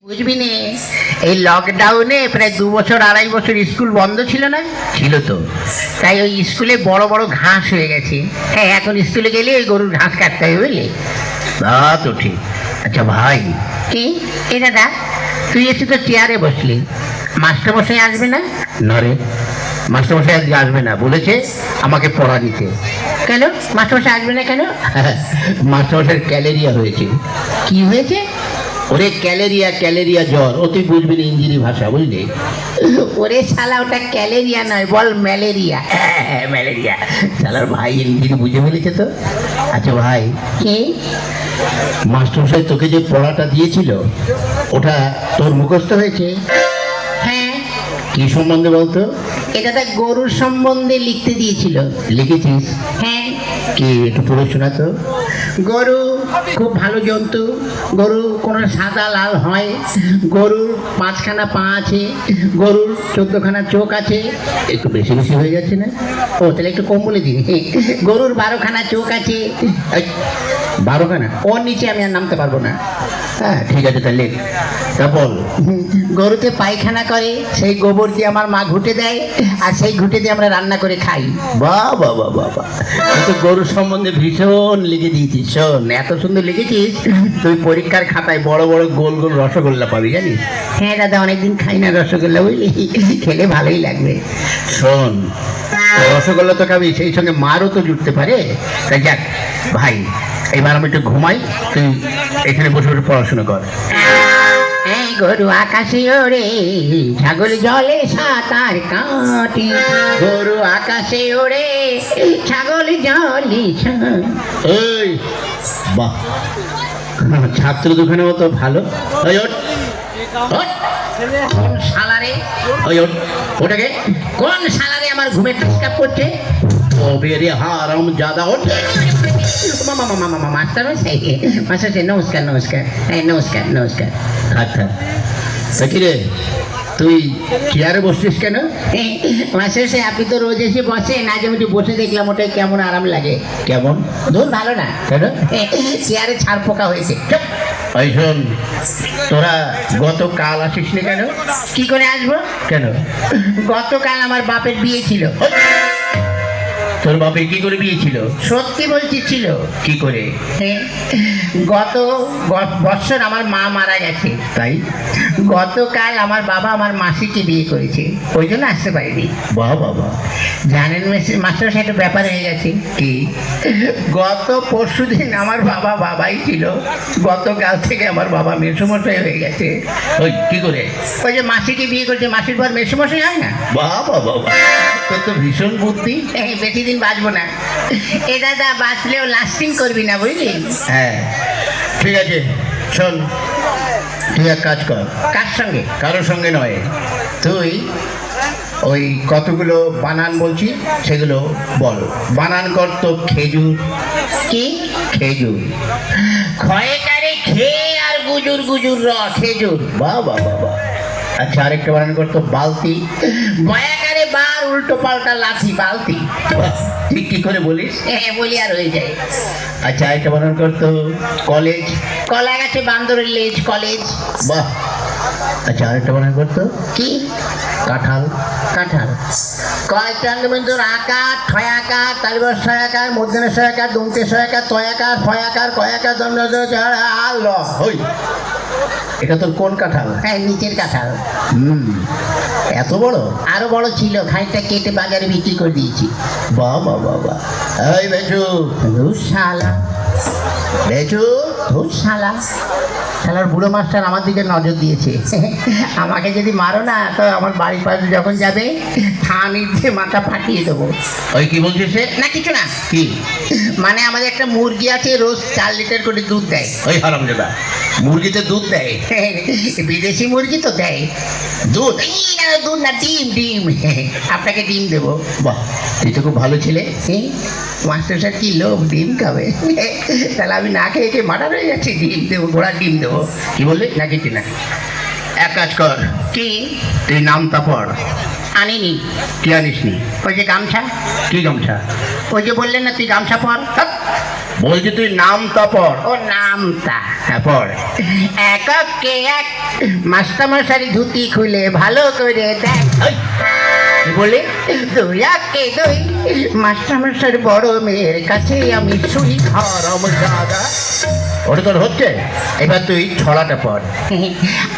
বুঝবি নে, এই লকডাউনে প্রায় 2 বছর 2.5 বছর স্কুল বন্ধ ছিল না? ছিল তো। তাই ওই স্কুলে বড় বড় ঘাস হয়ে গেছে। হ্যাঁ, এখন স্কুলে গেলে ওই গরুর ঘাস কাটতে হবে, বুঝলি? তা তো ঠিক। আচ্ছা ভাই, কি এ দাদা, তুই এসে তো চেয়ারে বসলি, মাস্টারমশাই আসবে না? না রে, মাস্টারমশাই আজকে আসবে না, বলেছে আমাকে পড়া দিতে। কেন মাস্টারমশাই আসবে না কেন? মাস্টারমশাইয়ের ক্যালেরিয়া হয়েছে। কি হয়েছে? ওরে ক্যালেরিয়া, ক্যালেরিয়া জ্বর। ও তুই বুঝবি না ইঞ্জিনি ভাষা, বুঝলি? ওরে শালা, ওটা ক্যালেরিয়া নয়, বল ম্যালেরিয়া। ম্যালেরিয়া। শালার ভাই ইঞ্জিনি বুঝে ফেলেছে তো। আচ্ছা ভাই, কি মাস্টারমশাই তোকে যে পড়াটা দিয়েছিল ওটা তোর মুখস্থ হয়েছে? হ্যাঁ। কি সম্বন্ধে বলতো? এটা তো গরুর সম্বন্ধে লিখতে দিয়েছিল। লিখেছিস? হ্যাঁ। কি একটু পড়ে শোনা তো। গরু খুব ভালো জন্তু। গরু কোনো সাদা লাল হয়। গরুর 5খানা পা আছে। গরুর 14খানা চোখ আছে। একটু বেশি বেশি হয়ে যাচ্ছে না? ও তাহলে একটু কম বলে দিন। গরুর 12খানা চোখ আছে। 12খানা? ওর নিচে আমি আর নামতে পারবো না। হ্যাঁ ঠিক আছে, তাহলে তা বল। গরুতে পায়খানা করে, সেই গোবর দিয়ে আমার মা ঘুটে দেয়, আর সেই ঘুটে দিয়ে আমরা রান্না করে খাই। বাহ বাহ বাহ বাহ বাহ, তুই গরুর সম্বন্ধে ভীষণ লিখে দিয়েছিস। শোন, এত সুন্দর লিখেছিস, তুই পরীক্ষার খাতায় বড় বড় গোল গোল রসগোল্লা পাবি, জানিস? হ্যাঁ দাদা, অনেকদিন খাই না রসগোল্লা, বুঝলি? খেলে ভালোই লাগবে। শোন, রসগোল্লা তো খাবি, সেই সঙ্গে মারও তো জুটতে পারে। তাই যাক ভাই, এবার আমি একটু ঘুমাই, তুই এখানে বসে বসে পড়াশোনা কর। এই গরু আকাশে ওড়ে, ছাগল জলে সাঁতার কাটে। গরু আকাশে ওড়ে, ছাগল জলে। এই বাহ, ছাত্র দুখানে মতো ভালো। ওই ওঠ, ওঠ। কোন শালারে? ওই ওঠ, ওটাকে কোন শালারে আমার ঘুমে ডিস্টার্ব করছে? ও বেরিয়ে হারাম জাদা। ওঠ। মাস্টারমশাই, মাস্টারমশাই নমস্কার, নমস্কার। হ্যাঁ নমস্কার, নমস্কার। থাক থাক। কি রে, তুই চেয়ারে বসছিস কেন? মাস্টারমশাই, আপনি তো রোজ এসে বসেন, আজ আমি একটু বসে দেখলাম, ওটাই কেমন আরাম লাগে। কেমন? ধুর ভালো না। কেন? চেয়ারে ছাড় পোকা হয়েছে। ওই শোন, তোরা গতকাল আসিস নি কেন? কি করে আসবো? কেন? গতকাল আমার বাপের বিয়ে ছিল। তোর বাপের কি করে বিয়ে ছিল? সত্যি বলছি ছিল। কি করে? গত বছর আমার মা মারা গেছে, তাই গতকাল আমার বাবা আমার মাসিকে বিয়ে করেছে, ওই জন্য আসতে পারিনি। বাহ বাবা, জানেন মাস্টার, সেটা ব্যাপার হয়ে গেছে। কি? গত পরশুদিন আমার বাবা বাবাই ছিল, গতকাল থেকে আমার বাবা মেসোমশাই হয়ে গেছে। ওই কি করে? ওই যে মাসিকে বিয়ে করেছে, মাসির পর মেসোমশাই হয় না? বাহ বাবা, তোর তো ভীষণ বুদ্ধি। বেশি দিন বাঁচবো না। এ দাদা, বাঁচলেও লাস্টিং করবি না, বুঝলি? হ্যাঁ ঠিক আছে। শোন, তুই এক কাজ কর। কার সঙ্গে? কারোর সঙ্গে নয়, তুই ওই কতগুলো বানান বলছি সেগুলো বল। বানান কর তো। খেজুর। কি? খেজুর। ক্ষয়কারে খেয়ে আর গুজুর গুজুর র, খেজুর। বাহ বাহ বাহ। আচ্ছা, আরেকটা বানান করতো। বালতি। বয়াকারে বার উল্টো পাল্টা লাঠি, বালতি। ঠিক কি করে বলিস? হ্যাঁ বলি আর হয়ে যায়। আচ্ছা, আরেকটা বানান করতো। কলেজ। কলা গাছে বান্দরের লেজ, কলেজ। বাহ। আচ্ছা, আরেকটা বানান করতো। কি? কাঁঠাল। কাঁঠাল। কয়েকটার আকার, ঠয়াকার, তালিবর ছয়াকার, মধ্যে ছয়াকার, দমতে ছয়াকার, তয়াকার, ফয়াকার, কয়াকার, দণ্ড ল। হই, এটা তোর কোন কাঁঠাল? হ্যাঁ নিচের কাঁঠাল। এত বড়? আরো বড় ছিল, খানিকটা কেটে বাজারে বিক্রি করে দিয়েছি। বাবা বাবা। এই বেচু। শালা বেচু। শালা, শালার বুড়ো মাস্টার আমার দিকে নজর দিয়েছে। আমাকে যদি মারো না, তো আমার বাড়ির পাশে যখন যাবে থানির দিয়ে মাথা ফাটিয়ে দেবো। ওই কি বলছিস? না কিছু না। কি? মানে আমাদের একটা মুরগি আছে, রোজ 4 লিটার করে দুধ দেয়। ওই হারামজাদা, মুরগিতে দুধ দেয়? বিদেশি মুরগি তো দেয় দুধ। দুধ না, ডিম। ডিম। আপনাকে ডিম দেবো। বাহ, তুই তো খুব ভালো ছেলে। মাস্টার স্যার কি লোভ, ডিম খাবে? তাহলে আমি না খেয়ে খেয়ে মারা হয়ে যাচ্ছি। ডিম দেবো, ঘোড়ার ডিম দেবো। কি বললি? না কিছু না। এক কাজ কর। কি? তুই নামটা পড়। আনিনি। কি আনিসনি? ওই যে গামছা, কি গামছা? ওই যে বললেন না তুই গামছা পর। ধ্যাৎ, বলছি তুই নামটা পড়। ও নামটা হ্যাঁ পড়। এককে এক মাস্টারমশারি ধুতি খুলে ভালো করে দেখ। এই, কি বললি? দুই একে দুই মাস্টারমশার বড় মেয়ের কাছে আমি শুই। হারাম দাদা, ওটা তোর হচ্ছে। এবার তুই ছড়াটা পড়।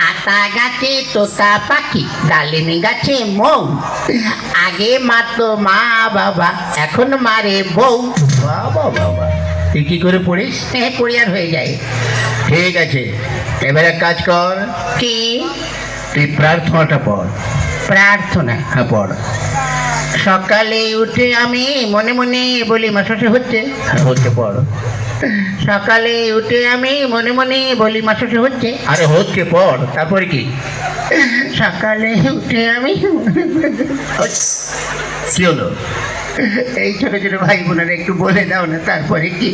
আতা গাছে তোতা পাখি, ডালিম গাছে মৌ, আগে মারতো মা বাবা, এখন মারে বউ। বাবা বাবা, তুই কি করে পড়িস? পরিয়ার হয়ে যায়। ঠিক আছে, এবার এক কাজ কর, কি? তুই প্রার্থনাটা পড়। প্রার্থনা। হ্যাঁ পড়। সকালে উঠে আমি মনে মনে বলি মাসে হচ্ছে। হ্যাঁ হচ্ছে, পড়। সকালে উঠে আমি মনে মনে বলি মাসে হচ্ছে। আরে হচ্ছে, পড়। তারপরে কি? সকালে উঠে আমি কি হলো? এই ছোট ছোট ভাই বোনেরা একটু বলে দাও না তারপরে কি?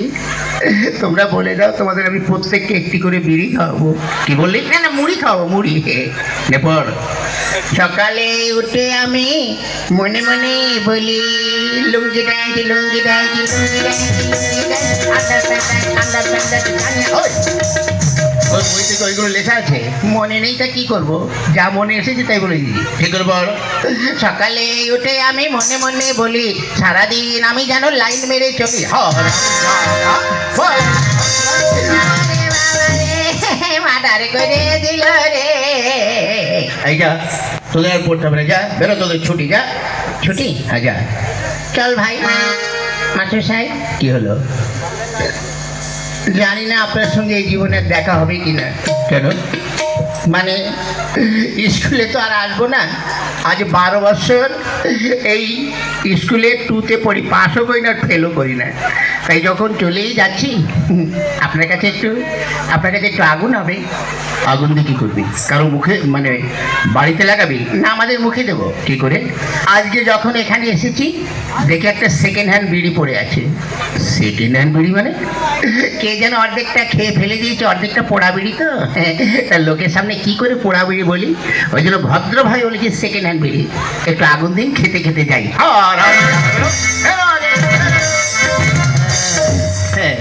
তোমরা বলে দাও, তোমাদের আমি প্রত্যেককে একটি করে বিড়ি খাওয়াবো। কি বললি? না না, মুড়ি খাওয়াবো, মুড়ি। নে পড়। সকালে উঠে আমি মনে মনে বলি লুঙ্গি ডাইছি, লুঙ্গি ডাইছি, লুঙ্গি ডাইছি, লুঙ্গি ডাইছি, আন্ডার প্যান্ট, আন্ডার প্যান্ট। ওই, ওই বই থেকে ওইগুলো লেখা আছে? মনে নেই তা কি করব, যা মনে এসেছে তাই বলে দিদি। ঠিক করে পড়। সকালে উঠে আমি মনে মনে বলি সারাদিন আমি যেন লাইন মেরে চলি। মাদার করে দিল রে। এই যা, তোদের আর পড়তে হবে না, যা বেরো, তোদের ছুটি, যা। ছুটি? হ্যাঁ যা। চল ভাই। মাস্টার সাহেব, কি হলো? জানি না আপনার সঙ্গে এই জীবনে দেখা হবে কিনা। কেন? মানে স্কুলে তো আর আসবো না। আজ 12 বছর এই স্কুলে 2তে পড়ি, পাসও করি না, ফেলও করি না। তাই যখন চলেই যাচ্ছি আপনার কাছে একটু আগুন হবে। আগুন দিয়ে কি করবি? কারো মুখে, মানে বাড়িতে লাগাবি? না, আমাদের মুখে দেবো। কি করে? আজকে যখন এখানে এসেছি দেখে একটা সেকেন্ড হ্যান্ড বিড়ি পড়ে আছে। সেকেন্ড হ্যান্ড বিড়ি মানে? কে যেন অর্ধেকটা খেয়ে ফেলে দিয়েছে, অর্ধেকটা পোড়া বিড়ি তো। তার লোকের সামনে কি করে পোড়া বিড়ি বলি, ওই জন্য ভদ্র ভাই বলেছি সেকেন্ড হ্যান্ড বিড়ি। একটু আগুন দিন, খেতে খেতে যাই। হ্যাঁ।